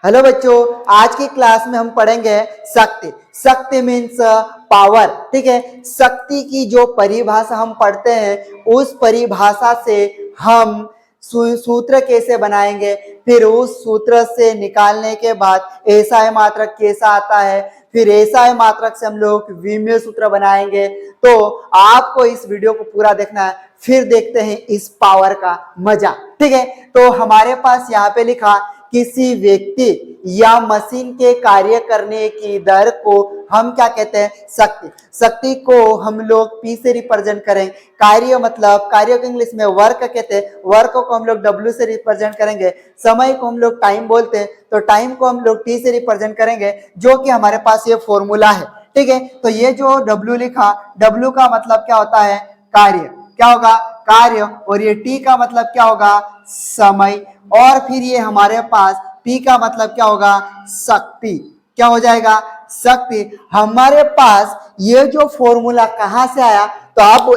Hello बच्चों, आज की क्लास में हम पढ़ेंगे शक्ति। शक्ति मीन्स पावर। ठीक है, शक्ति की जो परिभाषा हम पढ़ते हैं उस परिभाषा से हम सूत्र कैसे बनाएंगे, फिर उस सूत्र से निकालने के बाद एसआई मात्रक कैसा आता है, फिर एसआई मात्रक से हम लोग विमेय सूत्र बनाएंगे। तो आपको इस वीडियो को पूरा देखना है, फिर देखते हैं इस पावर का मजा। ठीक है, तो हमारे पास यहाँ पे लिखा किसी व्यक्ति या मशीन के कार्य करने की दर को हम क्या कहते हैं? शक्ति। शक्ति को हम लोग P से रिप्रेजेंट करें। कार्य मतलब कार्य को इंग्लिश में वर्क कहते हैं, वर्क को हम लोग W से रिप्रेजेंट करेंगे। समय को हम लोग टाइम बोलते हैं, तो टाइम को हम लोग T से रिप्रेजेंट करेंगे, जो कि हमारे पास ये फॉर्मूला है। ठीक है, तो ये जो W लिखा, W का मतलब क्या होता है? कार्य। क्या होगा? कार्य। और ये T का मतलब क्या होगा? समय। और फिर ये हमारे पास P का मतलब क्या होगा? शक्ति। क्या हो जाएगा? शक्ति। हमारे पास ये जो फॉर्मूला कहां से आया? तो आप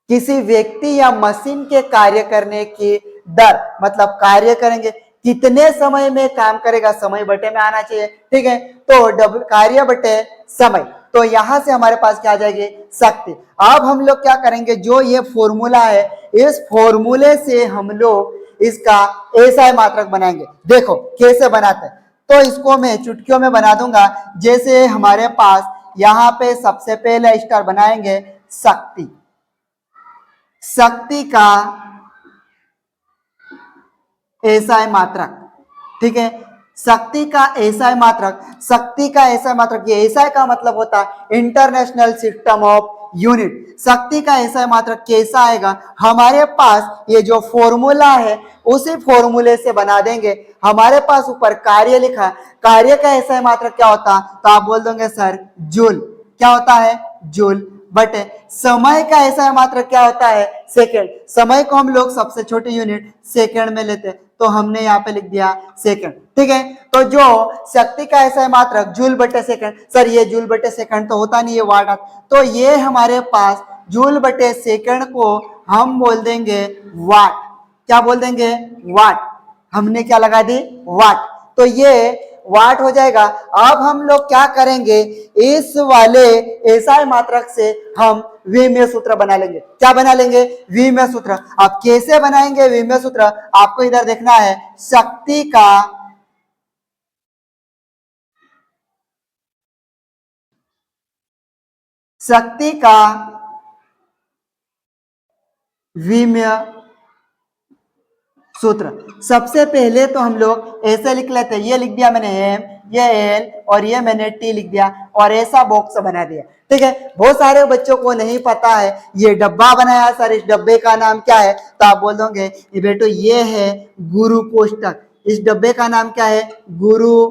किसी व्यक्ति या मशीन के कार्य करने की दर मतलब कार्य करेंगे कितने समय में काम करेगा, समय बटे में आना चाहिए। ठीक है, तो कार्य बटे समय, तो यहां से हमारे पास क्या आ जाएगी? शक्ति। अब हम लोग क्या करेंगे, जो ये फॉर्मूला है इस फॉर्मूले से हम लोग इसका एसआई मात्रक बनाएंगे। देखो कैसे बनाते हैं, तो इसको मैं चुटकियों में बना दूंगा। जैसे हमारे पास यहाँ पे सबसे पहले स्टार बनाएंगे शक्ति। शक्ति का एसआई मात्रक। ठीक है, शक्ति का एसआई मात्रक। शक्ति का एसआई मात्रक, ये एसआई का मतलब होता है इंटरनेशनल सिस्टम ऑफ यूनिट। शक्ति का एसआई मात्रक कैसा आएगा? हमारे पास ये जो फॉर्मूला है उसी फॉर्मूले से बना देंगे। हमारे पास ऊपर कार्य लिखा, कार्य का एसआई मात्रक क्या होता? तो आप बोल दोगे सर जूल। क्या होता है? जूल। बट समय का एसआई मात्रक क्या होता है? सेकेंड। समय को हम लोग सबसे छोटी यूनिट सेकेंड में लेते हैं, तो हमने यहाँ पे लिख दिया सेकेंड। ठीक है, तो जो शक्ति का एसआई मात्रक जूल बटे सेकेंड, सर ये जूल बटे सेकेंड तो होता नहीं है, वाट आता, तो ये हमारे पास जूल बटे सेकेंड को हम बोल देंगे वाट। क्या बोल देंगे? वाट। हमने क्या लगा दी? वाट। तो ये वाट हो जाएगा। अब हम लोग क्या करेंगे, इस वाले एसआई मात्रक से हम विमेय सूत्र बना लेंगे। क्या बना लेंगे? विमेय सूत्र। अब कैसे बनाएंगे विमेय सूत्र? आपको इधर देखना है, शक्ति का विमेय सूत्र। सबसे पहले तो हम लोग ऐसे लिख लेते हैं, ये लिख दिया मैंने एम, ये एल और ये मैंने टी लिख दिया और ऐसा बॉक्स बना दिया। ठीक है, बहुत सारे बच्चों को नहीं पता है ये डब्बा बनाया, सर इस डब्बे का नाम क्या है? तो आप बोल दोगे ये बेटो ये है गुरु कोष्टक। इस डब्बे का नाम क्या है? गुरु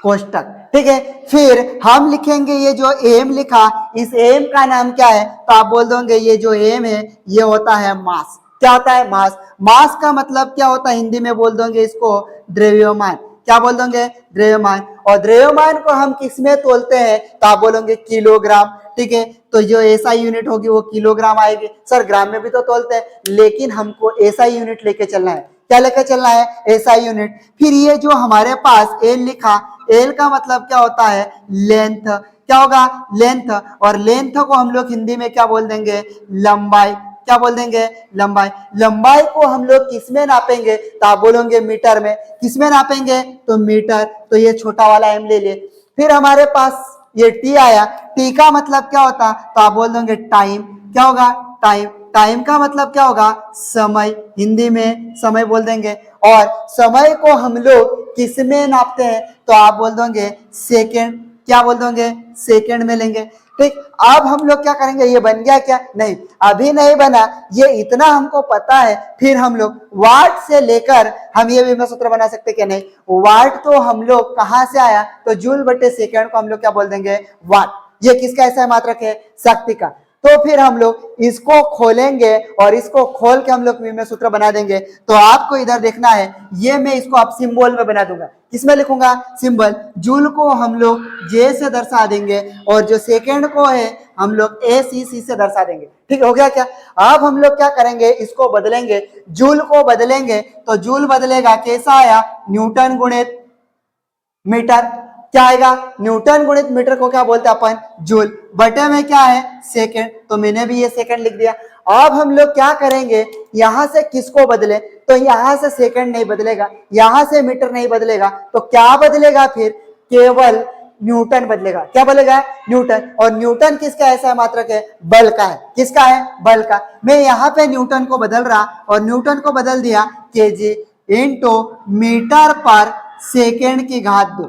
कोष्टक। ठीक है, फिर हम लिखेंगे ये जो एम लिखा, इस एम का नाम क्या है? तो आप बोल दोगे ये जो एम है ये होता है मास। क्या होता है? मास। मास का मतलब क्या होता है? हिंदी में बोल दोगे इसको द्रव्यमान। क्या बोल दोगे? द्रव्यमान। और द्रव्यमान को हम किस में तोलते हैं? तो आप बोलोगे किलोग्राम। ठीक है, तो जो एसआई यूनिट होगी वो किलोग्राम आएगी। सर ग्राम में भी तो तोलते हैं, लेकिन हमको एसआई यूनिट लेके चलना है। क्या लेकर चलना है? SI unit. फिर ये जो हमारे पास एल लिखा, एल का मतलब क्या होता है? लेंथ। क्या होगा? लेंथ। और लेंथ को हम लोग हिंदी में क्या बोल देंगे? लंबाई। क्या बोल देंगे? लंबाई। लंबाई को हम लोग किस में नापेंगे? तो आप बोलोगे मीटर में। किस में नापेंगे? तो मीटर। तो ये छोटा वाला एम ले लिए। फिर हमारे पास ये टी आया, टी का मतलब क्या होता? तो आप बोल दोगे टाइम। क्या होगा? टाइम। टाइम का मतलब क्या होगा? समय। हिंदी में समय बोल देंगे। और समय को हम लोग किस में नापते हैं? तो आप बोल दोगे सेकेंड। क्या बोल दोगे? सेकेंड में लेंगे। ठीक, अब हम लोग क्या करेंगे? ये बन गया क्या? नहीं, अभी नहीं बना, ये इतना हमको पता है। फिर हम लोग वाट से लेकर हम ये विमेय सूत्र बना सकते क्या? नहीं, वाट तो हम लोग कहां से आया? तो जूल बटे सेकेंड को हम लोग क्या बोल देंगे? वाट। ये किसका ऐसा मात्रक है? शक्ति का। तो फिर हम लोग इसको खोलेंगे और इसको खोल के हम लोग विमेय सूत्र बना देंगे। तो आपको इधर देखना है, ये मैं इसको आप सिंबल में बना दूंगा। किसमें लिखूंगा? सिंबल। जूल को हम लोग जे से दर्शा देंगे और जो सेकेंड को है हम लोग ACC से दर्शा देंगे। ठीक हो गया क्या? अब हम लोग क्या करेंगे, इसको बदलेंगे, जूल को बदलेंगे, तो जूल बदलेगा कैसा आया, न्यूटन गुणित मीटर। क्या आएगा, न्यूटन गुणित मीटर को क्या बोलते हैं अपन, जूल, बटे में क्या है, सेकंड, तो मैंने भी ये सेकंड लिख दिया। अब हम लोग क्या करेंगे, यहां से किसको बदले, तो यहां से सेकंड नहीं बदलेगा, यहां से मीटर नहीं बदलेगा, तो क्या बदलेगा फिर, केवल न्यूटन बदलेगा। क्या बदलेगा, न्यूटन। और न्यूटन किसका ऐसा मात्रक है, बल का है। किसका है, बल का। मैं यहाँ पे न्यूटन को बदल रहा और न्यूटन को बदल दिया केजी इंटू मीटर पर सेकेंड की घात 2।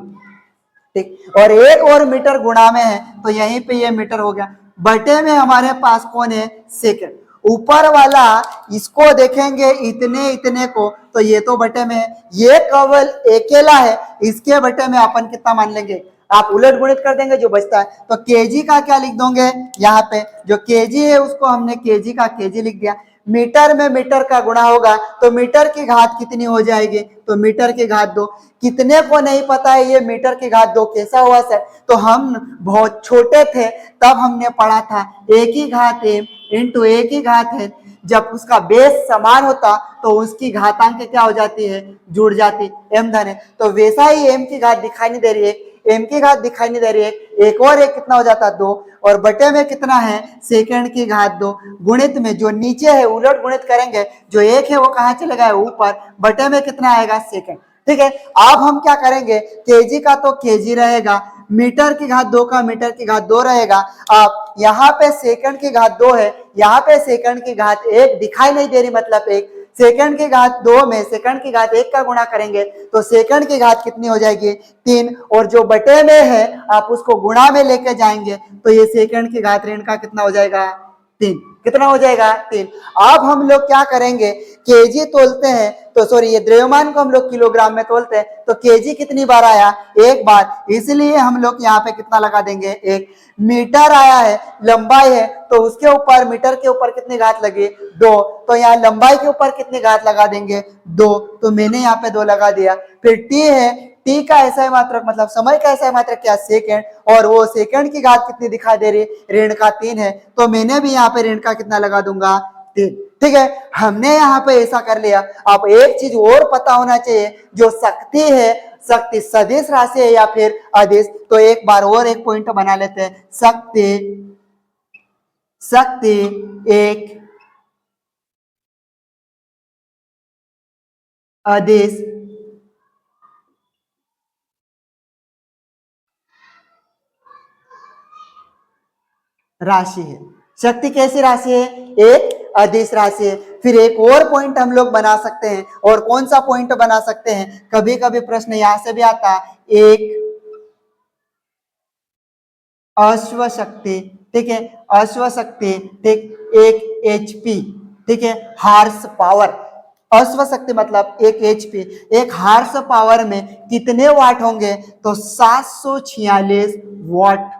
ठीक, और एक और मीटर गुणा में है तो यहीं पे ये मीटर हो गया, बटे में हमारे पास कौन है, सेकंड। ऊपर वाला इसको देखेंगे इतने इतने को, तो ये तो बटे में है, ये केवल अकेला है, इसके बटे में अपन कितना मान लेंगे, आप उलट गुणित कर देंगे जो बचता है, तो केजी का क्या लिख दोगे, यहाँ पे जो केजी है उसको हमने केजी का केजी लिख दिया। मीटर में मीटर का गुणा होगा तो मीटर की घात कितनी हो जाएगी, तो मीटर की घात 2। कितने को नहीं पता है ये मीटर की घात 2 कैसा हुआ सर, तो हम बहुत छोटे थे तब हमने पढ़ा था ए की घात m इंटू ए की घात n, जब उसका बेस समान होता तो उसकी घातांक क्या हो जाती है, जुड़ जाती, m धन है। तो वैसा ही m की घात दिखाई नहीं दे रही है, m की घात दिखाई नहीं दे रही है, एक और एक कितना हो जाता है 2, और बटे में कितना है, सेकंड की घात 2, गुणित में जो नीचे है उलट गुणित करेंगे, जो एक है वो कहाँ चलेगा, ऊपर, बटे में कितना आएगा, सेकंड। ठीक है, अब हम क्या करेंगे, केजी का तो केजी रहेगा, मीटर की घात 2 का मीटर की घात 2 रहेगा। अब यहाँ पे सेकंड की घात 2 है, यहाँ पे सेकंड की घात 1 दिखाई नहीं दे रही, मतलब 1, सेकंड की घात 2 में सेकंड की घात 1 का गुणा करेंगे तो सेकंड की घात कितनी हो जाएगी, 3, और जो बटे में है आप उसको गुणा में लेके जाएंगे तो ये सेकंड की घात ऋण का कितना हो जाएगा, 3। कितना हो जाएगा, 3। अब हम लोग क्या करेंगे, केजी तोलते हैं, तो सॉरी ये द्रव्यमान को हम लोग किलोग्राम में तोलते हैं, तो केजी कितनी बार आया, एक बार, इसलिए हम लोग यहाँ पे कितना लगा देंगे, 1। मीटर आया है, लंबाई है, तो उसके ऊपर मीटर के ऊपर कितनी घात लगी, 2, तो यहाँ लंबाई के ऊपर कितनी घात लगा देंगे, 2, तो मैंने यहाँ पे 2 लगा दिया। फिर टी है, टी का ऐसा है मात्रक, मतलब समय का ऐसा है मात्रक क्या, सेकंड, और वो सेकंड की घात कितनी दिखा दे रही, ऋण का 3 है, तो मैंने भी यहाँ पे ऋण का कितना लगा दूंगा, 3। ठीक है, हमने यहाँ पे ऐसा कर लिया। अब एक चीज और पता होना चाहिए, जो शक्ति है, शक्ति सदिश राशि है या फिर अदिश, तो एक बार और एक पॉइंट बना लेते हैं, शक्ति एक अदिश राशि है। शक्ति कैसी राशि है, एक अदिश राशि है। फिर एक और पॉइंट हम लोग बना सकते हैं, और कौन सा पॉइंट बना सकते हैं, कभी कभी प्रश्न यहां से भी आता है, एक अश्व शक्ति, ठीक है, अश्व शक्ति, ठीक, एक HP, ठीक है, हार्स पावर, अश्व शक्ति मतलब एक HP, एक हार्स पावर में कितने वाट होंगे, तो 746 वाट।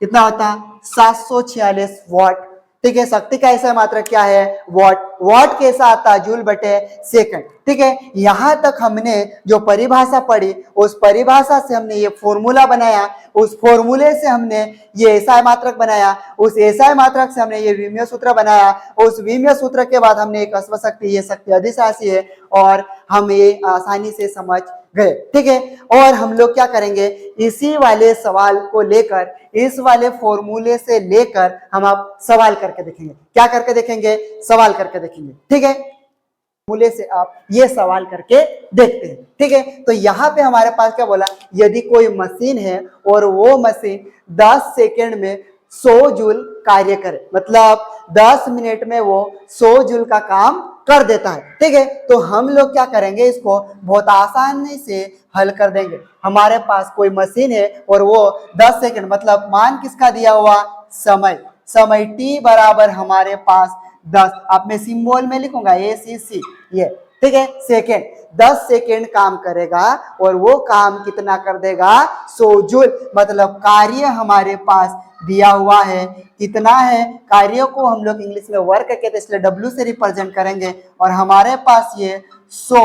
कितना होता, 746 वाट। ठीक है, शक्ति का ऐसा मात्रा क्या है, वाट। वाट कैसा आता है, जूल बटे सेकंड। ठीक है, यहां तक हमने जो परिभाषा पढ़ी, उस परिभाषा से हमने ये फॉर्मूला बनाया, उस फॉर्मूले से हमने ये एसआई मात्रक बनाया, उस एसआई मात्रक से हमने ये विमीय सूत्र बनाया, उस विमीय सूत्र के बाद हमने एक अश्व शक्ति, ये शक्ति अदिश राशि है, और हम ये आसानी से समझ गए। ठीक है, और हम लोग क्या करेंगे, इसी वाले सवाल को लेकर, इस वाले फॉर्मूले से लेकर हम आप सवाल करके देखेंगे। क्या करके देखेंगे, सवाल करके देखेंगे। ठीक है, फॉर्मूले से आप ये सवाल करके देखते हैं। ठीक है, तो यहाँ पे हमारे पास क्या बोला, यदि कोई मशीन है और वो मशीन 10 सेकेंड में 100 जूल कार्य करे, मतलब 10 मिनट में वो 100 जूल का काम कर देता है। ठीक है, तो हम लोग क्या करेंगे, इसको बहुत आसानी से हल कर देंगे। हमारे पास कोई मशीन है और वो 10 सेकेंड, मतलब मान किसका दिया हुआ, समय, समय t बराबर हमारे पास 10, आप मैं सिंबल में लिखूंगा ACC, ये, ठीक है, सेकेंड, 10 सेकेंड काम करेगा और वो काम कितना कर देगा, 100 जूल, मतलब कार्य हमारे पास दिया हुआ है, कितना है, कार्य को हम लोग इंग्लिश में वर्क कहते हैं, इसलिए W से रिप्रेजेंट करेंगे, और हमारे पास ये 100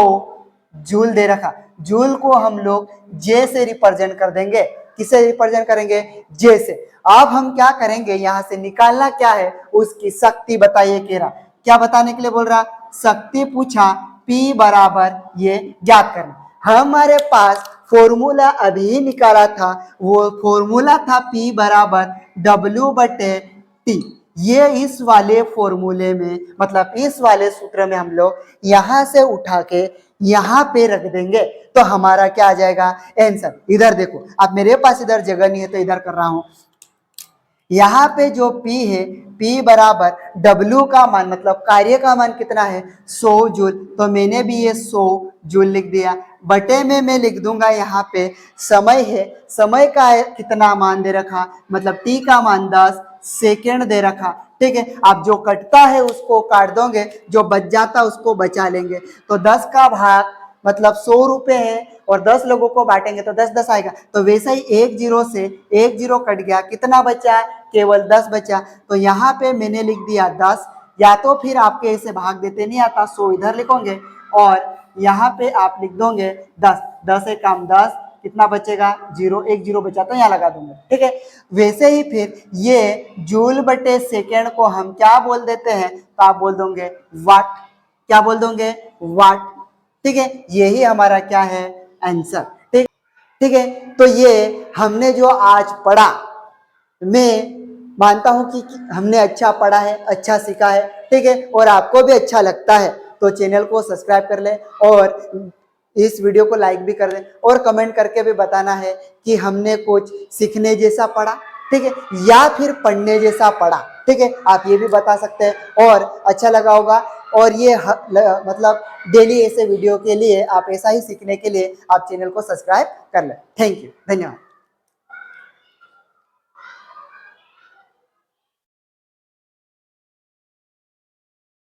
जूल दे रखा, जूल को हम लोग J से रिप्रेजेंट कर देंगे। किसे रिप्रेजेंट करेंगे, जे से। अब हम क्या करेंगे, यहां से निकालना क्या है, उसकी शक्ति बताइए कह रहा, क्या बताने के लिए बोल रहा, शक्ति पूछा, P बराबर ये ज्ञात करना। हमारे पास फॉर्मूला अभी निकाला था, वो फॉर्मूला था P बराबर W/T। ये इस वाले फॉर्मूले में, मतलब इस वाले सूत्र में हम लोग यहां से उठा के यहां पे रख देंगे, तो हमारा क्या आ जाएगा, आंसर। इधर देखो, अब मेरे पास इधर जगह नहीं है तो इधर कर रहा हूं। यहाँ पे जो P है, P बराबर W का मान, मतलब कार्य का मान कितना है, 100 जूल। तो मैंने भी ये 100 जूल लिख दिया। बटे में मैं लिख दूंगा यहाँ पे समय है, समय का कितना मान दे रखा, मतलब T का मान 10 सेकेंड दे रखा। ठीक है, अब जो कटता है उसको काट दोगे, जो बच जाता उसको बचा लेंगे। तो 10 का भाग मतलब 100 रुपए है, और 10 लोगों को बांटेंगे तो 10 10 आएगा। तो वैसा ही 1 जीरो से 1 जीरो कट गया, कितना बचा, केवल 10 बचा। तो यहाँ पे मैंने लिख दिया 10, या तो फिर आपके ऐसे भाग देते नहीं आता, 100 इधर लिखोगे और यहाँ पे आप लिख दोगे 10, 10 एक काम 10, कितना बचेगा, जीरो, 1 जीरो बचा तो यहाँ लगा दूंगा। ठीक है, वैसे ही फिर ये जूल बटे सेकेंड को हम क्या बोल देते हैं, तो आप बोल दोगे वाट। क्या बोल दोगे, वाट। ठीक है, यही हमारा क्या है, आंसर। ठीक, ठीक है। तो ये हमने जो आज पढ़ा, मैं मानता हूं कि हमने अच्छा पढ़ा है, अच्छा सीखा है। ठीक है, और आपको भी अच्छा लगता है तो चैनल को सब्सक्राइब कर लें, और इस वीडियो को लाइक भी कर दें, और कमेंट करके भी बताना है कि हमने कुछ सीखने जैसा पढ़ा, ठीक है, या फिर पढ़ने जैसा पढ़ा। ठीक है, आप ये भी बता सकते हैं, और अच्छा लगा होगा। और ये मतलब डेली ऐसे वीडियो के लिए, आप ऐसा ही सीखने के लिए आप चैनल को सब्सक्राइब कर लें। थैंक यू, धन्यवाद।